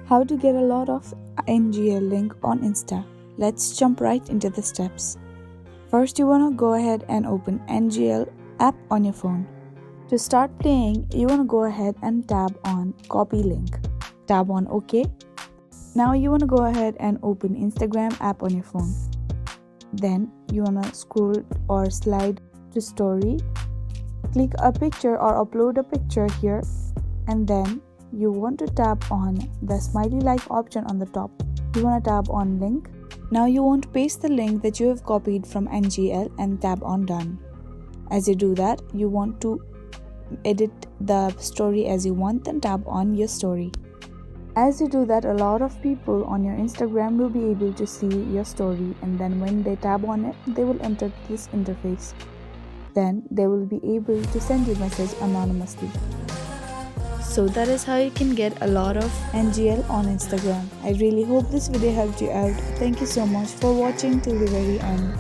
How to get a lot of NGL link on Insta. Let's jump right into the steps. First, you want to go ahead and open NGL app on your phone. To start playing, you want to go ahead and tab on copy link. Tab on OK. Now you want to go ahead and open Instagram app on your phone. Then you want to scroll or slide to story. Click a picture or upload a picture here, and then you want to tap on the smiley like option on the top. You want to tap on link. Now you want to paste the link that you have copied from NGL and tap on done. As you do that, you want to edit the story as you want, then tap on your story. As you do that, a lot of people on your Instagram will be able to see your story, and then when they tap on it, they will enter this interface. Then they will be able to send you a message anonymously. So that is how you can get a lot of NGL on Instagram. I really hope this video helped you out. Thank you so much for watching till the very end.